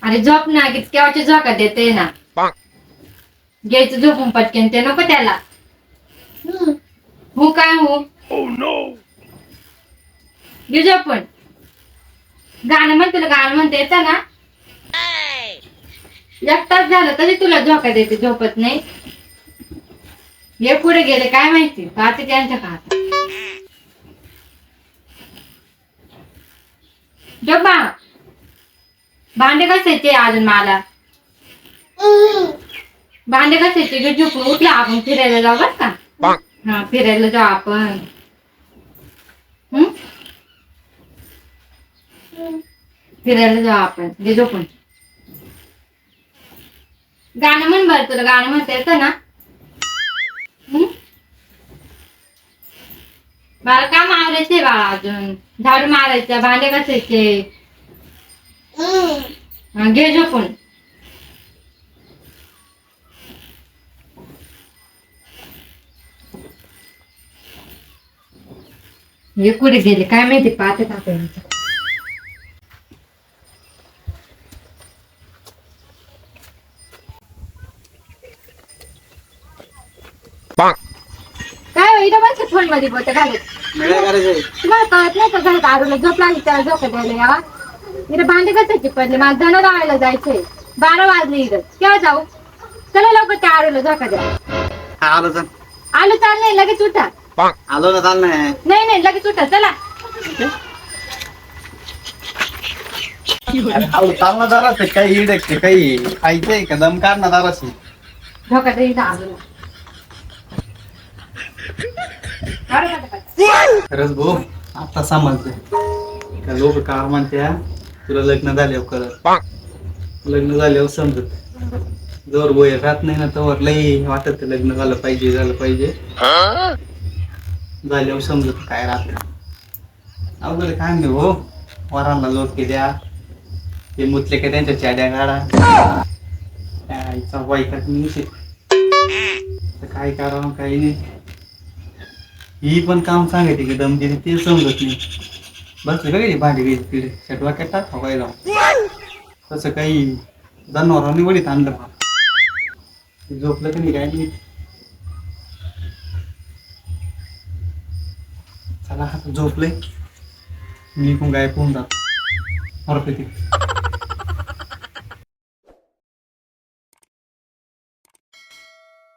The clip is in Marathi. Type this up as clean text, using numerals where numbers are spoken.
अरे झोप ना कितक्याची झोका देते ना घ्यायचं झोपून पटकेन ते नको त्याला हो काय हो घे झोपून गाणं म्हण तुला गाणं म्हणता येतं ना एक तास झालं तरी तुला झोका देते झोपत नाही हे पुढे गेले काय माहिती पाहते त्यांच्या का झोपा भांडे घासायचे अजून मला भांडे घासायचे घे झोपून उठला आपण फिरायला जाऊ बर का हा फिरायला जाऊ आपण फिरायला जाऊ आपण घे झोपून गाणं म्हण बर तुला गाणं म्हणता येतं ना मला काम आवरायचंय बाळा अजून झाडू मारायचं भांडे घासायचे घे झोपून हे कुठे गेले काय माहिती पाहते का काय इथं बस फोन मध्ये बोलते घालत तुम्हाला कळत नाही का घरात आरूला झोप लागली त्याला झोप द्यायला यावा इथं भांडे घासायची पडले मला धन राहायला जायचंय 12 वाजले इथं केव्हा जाऊ चला लवकर त्या आरूला झोका द्या आलो चाल नाही लगेच उठा आलो ना चाल नाही नाही लगेच उठा चला चालना दारास काही इड काही खायचंय का दम काढ ना दारास झोका दे इथं आरूला खरंच भाऊ आता समजते का लोक का म्हणत्या तुला लग्न झाल्यावर करत लग्न झाल्यावर समजत जोर बोय राहत नाही ना तर लई वाटत लग्न झालं पाहिजे झाल्यावर समजत काय राहत अवघड काय नाही हो वरांना लोक द्या ते मुतले का त्यांच्या चाड्या काढा आईचा वाईकात नाही काय करावं काही नाही ही पण काम सांगायचे की दम दिली ते समजत नाही बसले काय भांडी घ्यायची तिकडे शटवा काय टाक व्हायला तसं काही जनावरांनी वडीत आणलं मला झोपलं का नाही काय नाही चला आता झोपले मी पण गायब होऊन जातो